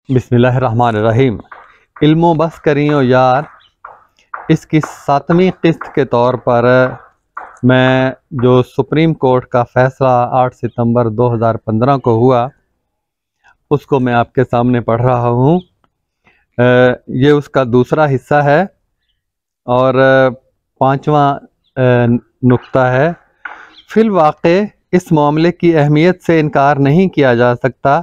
بسم اللہ الرحمن الرحیم۔ علم و بس کریو یار، اس کی 7ویں قسط کے طور پر میں جو سپریم کورٹ کا فیصلہ 8 ستمبر 2015 کو ہوا اس کو میں آپ کے سامنے پڑھ رہا ہوں۔ یہ اس کا دوسرا حصہ ہے اور 5واں نقطہ ہے۔ فی الواقع اس معاملے کی اہمیت سے انکار نہیں کیا جا سکتا،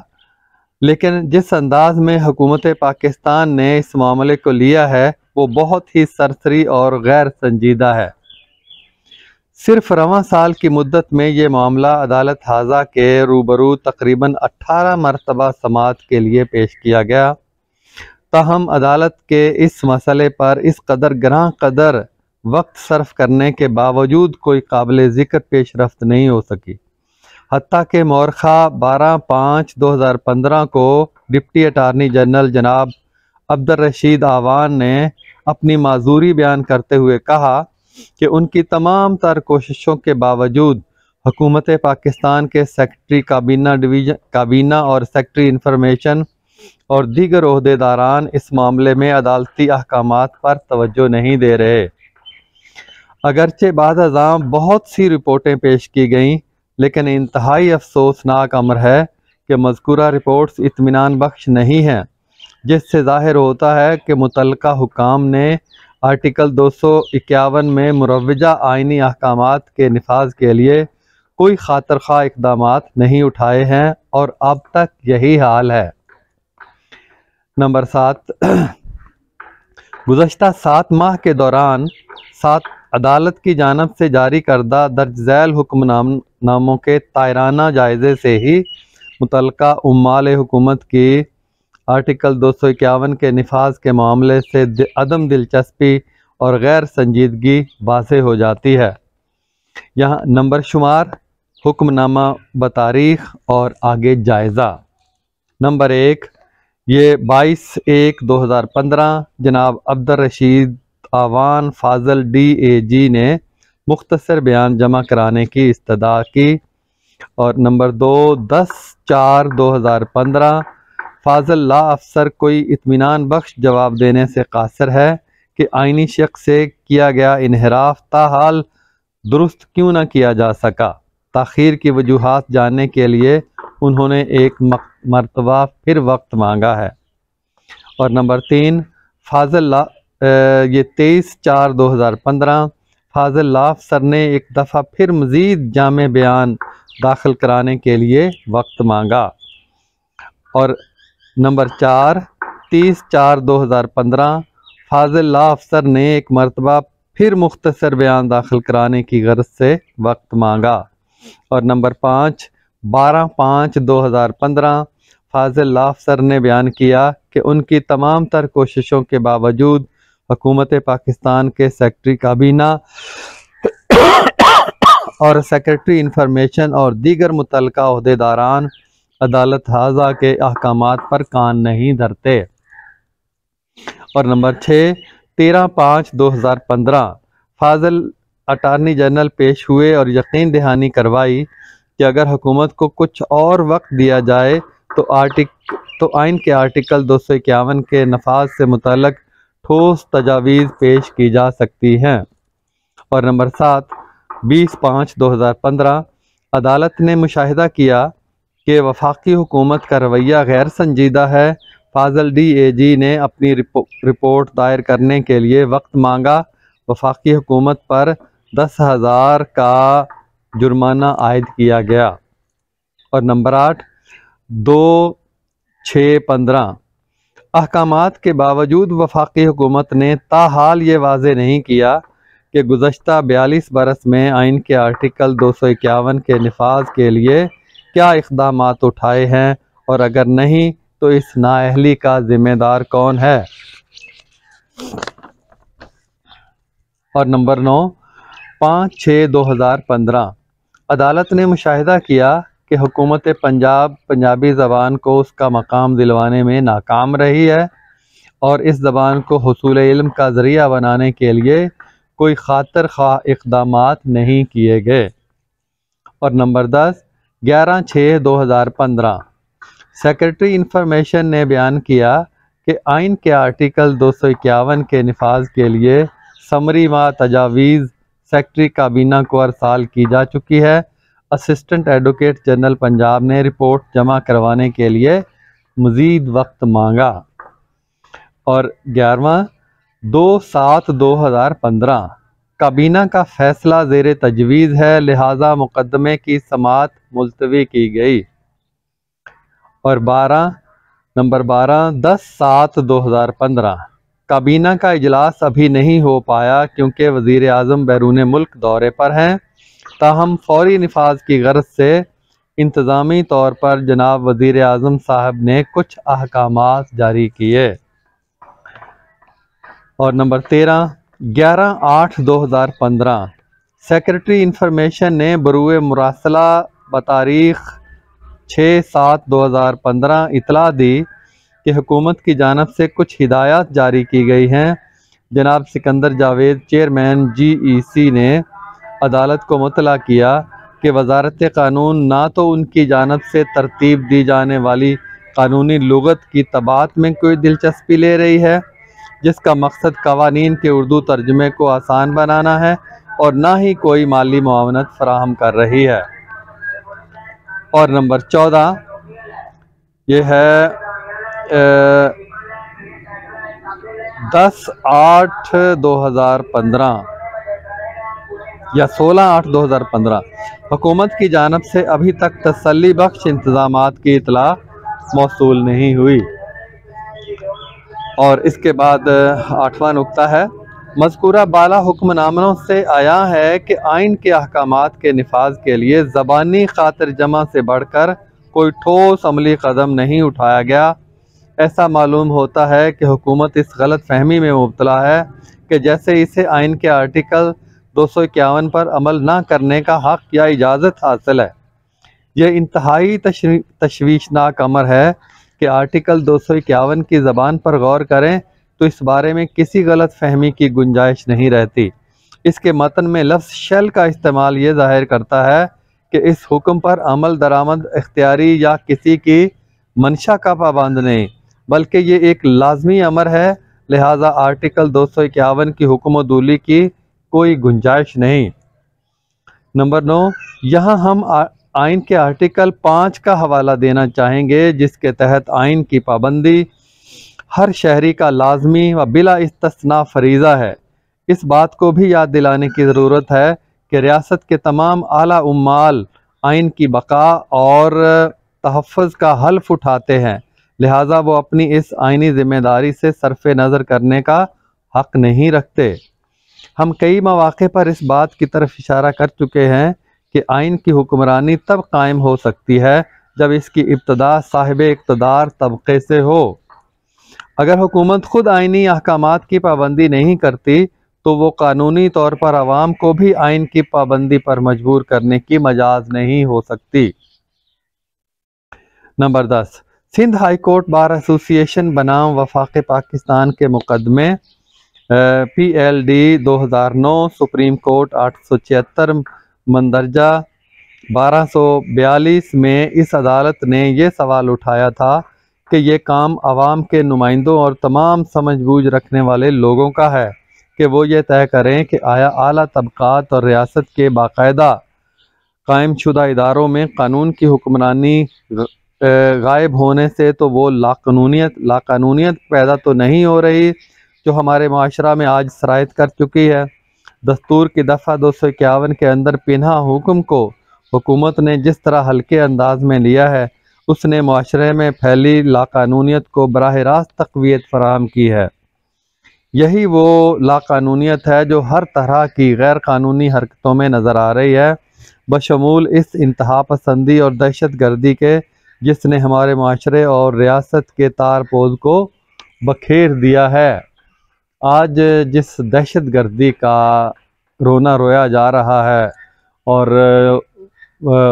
لیکن جس انداز میں حکومت پاکستان نے اس معاملے کو لیا ہے وہ بہت ہی سرسری اور غیر سنجیدہ ہے۔ صرف رواں سال کی مدت میں یہ معاملہ عدالت ہاضہ کے روبرو تقریباً 18 مرتبہ سماعت کے لیے پیش کیا گیا، تاہم عدالت کے اس مسئلے پر اس قدر گراں قدر وقت صرف کرنے کے باوجود کوئی قابل ذکر پیش رفت نہیں ہو سکی، حتیٰ کہ مورخہ 12/5/2015 کو ڈپٹی اٹارنی جنرل جناب عبدالرشید آوان نے اپنی معذوری بیان کرتے ہوئے کہا کہ ان کی تمام تر کوششوں کے باوجود حکومت پاکستان کے سیکرٹری کابینہ اور سیکرٹری انفارمیشن اور دیگر عہدیداران اس معاملے میں عدالتی احکامات پر توجہ نہیں دے رہے۔ اگرچہ بعد ازاں بہت سی رپورٹیں پیش کی گئیں، لیکن انتہائی افسوسناک امر ہے کہ مذکورہ رپورٹس اطمینان بخش نہیں ہیں، جس سے ظاہر ہوتا ہے کہ متعلقہ حکام نے آرٹیکل 251 میں مروجہ آئینی احکامات کے نفاذ کے لیے کوئی خاطر خواہ اقدامات نہیں اٹھائے ہیں اور اب تک یہی حال ہے۔ نمبر 7، گزشتہ 7 ماہ کے دوران عدالت کی جانب سے جاری کردہ درج ذیل حکم ناموں کے طائرانہ جائزے سے ہی متعلقہ عمال حکومت کی آرٹیکل 251 کے نفاذ کے معاملے سے عدم دلچسپی اور غیر سنجیدگی واضح ہو جاتی ہے۔ یہاں نمبر شمار، حکم نامہ بتاریخ اور آگے جائزہ۔ نمبر 1، یہ 22/1/2015 جناب عبدالرشید آوان فاضل ڈی اے جی نے مختصر بیان جمع کرانے کی استدعا کی، اور نمبر 2، 10/4/2015 فاضل لا افسر کوئی اطمینان بخش جواب دینے سے قاصر ہے کہ آئینی شق سے کیا گیا انحراف تاحال درست کیوں نہ کیا جا سکا۔ تاخیر کی وجوہات جاننے کے لیے انہوں نے ایک مرتبہ پھر وقت مانگا ہے۔ اور نمبر 3، یہ 23/4/2015 فاضل لا افسر نے ایک دفعہ پھر مزید جامع بیان داخل کرانے کے لیے وقت مانگا۔ اور نمبر 4، 30/4/2015 فاضل لا افسر نے ایک مرتبہ پھر مختصر بیان داخل کرانے کی غرض سے وقت مانگا۔ اور نمبر 5، 12/5/2015 فاضل لا افسر نے بیان کیا کہ ان کی تمام تر کوششوں کے باوجود حکومت پاکستان کے سیکرٹری کابینہ اور سیکرٹری انفارمیشن اور دیگر متعلقہ عہدیداران عدالت ہاضہ کے احکامات پر کان نہیں دھرتے۔ اور نمبر 6، 13/5/2015 فاضل اٹارنی جنرل پیش ہوئے اور یقین دہانی کروائی کہ اگر حکومت کو کچھ اور وقت دیا جائے تو آئین کے آرٹیکل 251 کے نفاذ سے متعلق ٹھوس تجاویز پیش کی جا سکتی ہیں۔ اور نمبر 7، 20/5/2015 عدالت نے مشاہدہ کیا کہ وفاقی حکومت کا رویہ غیر سنجیدہ ہے۔ فاضل ڈی اے جی نے اپنی رپورٹ دائر کرنے کے لیے وقت مانگا۔ وفاقی حکومت پر 10,000 کا جرمانہ عائد کیا گیا۔ اور نمبر 8، 2/6/15 احکامات کے باوجود وفاقی حکومت نے تاحال یہ واضح نہیں کیا کہ گزشتہ 42 برس میں آئین کے آرٹیکل 251 کے نفاذ کے لیے کیا اقدامات اٹھائے ہیں، اور اگر نہیں تو اس نااہلی کا ذمہ دار کون ہے۔ اور نمبر 9، 5/6/2015 عدالت نے مشاہدہ کیا کہ حکومت پنجابی زبان کو اس کا مقام دلوانے میں ناکام رہی ہے اور اس زبان کو حصول علم کا ذریعہ بنانے کے لیے کوئی خاطر خواہ اقدامات نہیں کیے گئے۔ اور نمبر 10، 11/6/2015 سیکرٹری انفارمیشن نے بیان کیا کہ آئین کے آرٹیکل 251 کے نفاذ کے لیے سمری و تجاویز سیکرٹری کابینہ کو ارسال کی جا چکی ہے۔ اسسٹنٹ ایڈوکیٹ جنرل پنجاب نے رپورٹ جمع کروانے کے لیے مزید وقت مانگا۔ اور 11واں 2/7/2015 کابینہ کا فیصلہ زیر تجویز ہے، لہذا مقدمے کی سماعت ملتوی کی گئی۔ اور نمبر 12 10/7/2015 کابینہ کا اجلاس ابھی نہیں ہو پایا کیونکہ وزیر اعظم بیرون ملک دورے پر ہیں، تاہم فوری نفاذ کی غرض سے انتظامی طور پر جناب وزیر اعظم صاحب نے کچھ احکامات جاری کیے۔ اور نمبر 13 11/8/2015 سیکرٹری انفارمیشن نے بروئے مراسلہ بتاریخ 6/7/2015 اطلاع دی کہ حکومت کی جانب سے کچھ ہدایات جاری کی گئی ہیں۔ جناب سکندر جاوید چیئرمین GEC نے عدالت کو مطلع کیا کہ وزارت قانون نہ تو ان کی جانب سے ترتیب دی جانے والی قانونی لغت کی طباعت میں کوئی دلچسپی لے رہی ہے، جس کا مقصد قوانین کے اردو ترجمے کو آسان بنانا ہے، اور نہ ہی کوئی مالی معاونت فراہم کر رہی ہے۔ اور نمبر 14 یہ ہے 10/8/2015 یا 16/8/2015 حکومت کی جانب سے ابھی تک تسلی بخش انتظامات کی اطلاع موصول نہیں ہوئی۔ اور اس کے بعد 8واں نکتہ ہے، مذکورہ بالا حکم ناموں سے آیا ہے کہ آئین کے احکامات کے نفاذ کے لیے زبانی خاطر جمع سے بڑھ کر کوئی ٹھوس عملی قدم نہیں اٹھایا گیا۔ ایسا معلوم ہوتا ہے کہ حکومت اس غلط فہمی میں مبتلا ہے کہ جیسے اسے آئین کے آرٹیکل 251 پر عمل نہ کرنے کا حق یا اجازت حاصل ہے۔ یہ انتہائی تشویشناک امر ہے کہ آرٹیکل 251 کی زبان پر غور کریں تو اس بارے میں کسی غلط فہمی کی گنجائش نہیں رہتی۔ اس کے متن میں لفظ شل کا استعمال یہ ظاہر کرتا ہے کہ اس حکم پر عمل درآمد اختیاری یا کسی کی منشا کا پابند نہیں، بلکہ یہ ایک لازمی امر ہے، لہذا آرٹیکل 251 کی حکم و دولی کی کوئی گنجائش نہیں۔ نمبر 9 یہاں ہم آئین کے آرٹیکل 5 کا حوالہ دینا چاہیں گے، جس کے تحت آئین کی پابندی ہر شہری کا لازمی و بلا استثناء فریضہ ہے۔ اس بات کو بھی یاد دلانے کی ضرورت ہے کہ ریاست کے تمام اعلیٰ عمال آئین کی بقا اور تحفظ کا حلف اٹھاتے ہیں، لہٰذا وہ اپنی اس آئینی ذمہ داری سے صرف نظر کرنے کا حق نہیں رکھتے۔ ہم کئی مواقع پر اس بات کی طرف اشارہ کر چکے ہیں کہ آئین کی حکمرانی تب قائم ہو سکتی ہے جب اس کی ابتدا صاحب اقتدار طبقے سے ہو۔ اگر حکومت خود آئینی احکامات کی پابندی نہیں کرتی تو وہ قانونی طور پر عوام کو بھی آئین کی پابندی پر مجبور کرنے کی مجاز نہیں ہو سکتی۔ Number 10 Sindh high court bar ایسوسی ایشن بنام وفاق پاکستان کے مقدمے PLD 2009 سپریم کورٹ 876 مندرجہ 1242 میں اس عدالت نے یہ سوال اٹھایا تھا کہ یہ کام عوام کے نمائندوں اور تمام سمجھ بوجھ رکھنے والے لوگوں کا ہے کہ وہ یہ طے کریں کہ آیا اعلیٰ طبقات اور ریاست کے باقاعدہ قائم شدہ اداروں میں قانون کی حکمرانی غائب ہونے سے تو وہ لاقانونیت پیدا تو نہیں ہو رہی جو ہمارے معاشرہ میں آج سرایت کر چکی ہے۔ دستور کی دفعہ 251 کے اندر پنہا حکم کو حکومت نے جس طرح ہلکے انداز میں لیا ہے، اس نے معاشرے میں پھیلی لاقانونیت کو براہ راست تقویت فراہم کی ہے۔ یہی وہ لاقانونیت ہے جو ہر طرح کی غیر قانونی حرکتوں میں نظر آ رہی ہے، بشمول اس انتہا پسندی اور دہشت گردی کے جس نے ہمارے معاشرے اور ریاست کے تار پوز کو بکھیر دیا ہے۔ آج جس دہشت گردی کا رونا رویا جا رہا ہے اور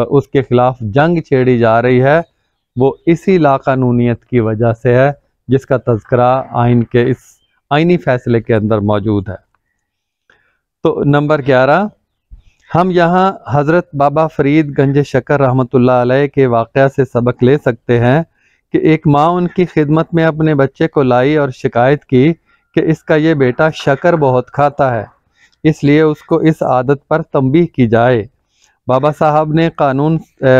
اس کے خلاف جنگ چھیڑی جا رہی ہے، وہ اسی لاقانونیت کی وجہ سے ہے جس کا تذکرہ آئین کے اس آئینی فیصلے کے اندر موجود ہے۔ تو نمبر 11 ہم یہاں حضرت بابا فرید گنج شکر رحمۃ اللہ علیہ کے واقعہ سے سبق لے سکتے ہیں کہ ایک ماں ان کی خدمت میں اپنے بچے کو لائی اور شکایت کی کہ اس کا یہ بیٹا شکر بہت کھاتا ہے، اس لیے اس کو اس عادت پر تنبیہ کی جائے۔ بابا صاحب نے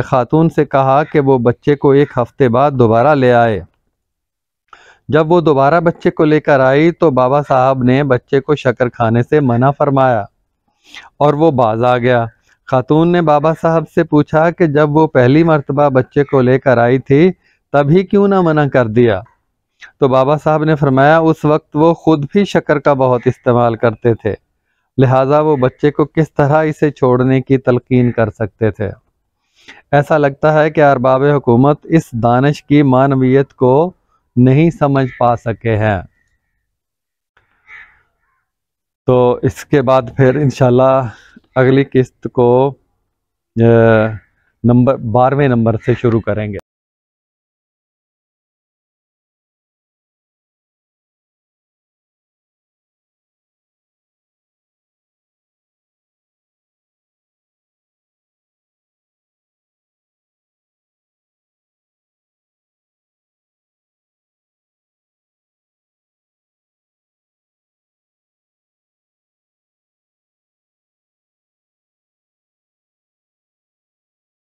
خاتون سے کہا کہ وہ بچے کو ایک ہفتے بعد دوبارہ لے آئے۔ جب وہ دوبارہ بچے کو لے کر آئی تو بابا صاحب نے بچے کو شکر کھانے سے منع فرمایا اور وہ باز آ گیا۔ خاتون نے بابا صاحب سے پوچھا کہ جب وہ پہلی مرتبہ بچے کو لے کر آئی تھی تبھی کیوں نہ منع کر دیا؟ تو بابا صاحب نے فرمایا اس وقت وہ خود بھی شکر کا بہت استعمال کرتے تھے، لہٰذا وہ بچے کو کس طرح اسے چھوڑنے کی تلقین کر سکتے تھے۔ ایسا لگتا ہے کہ ارباب حکومت اس دانش کی معنویت کو نہیں سمجھ پا سکے ہیں۔ تو اس کے بعد پھر انشاءاللہ اگلی قسط کو 12ویں نمبر سے شروع کریں گے۔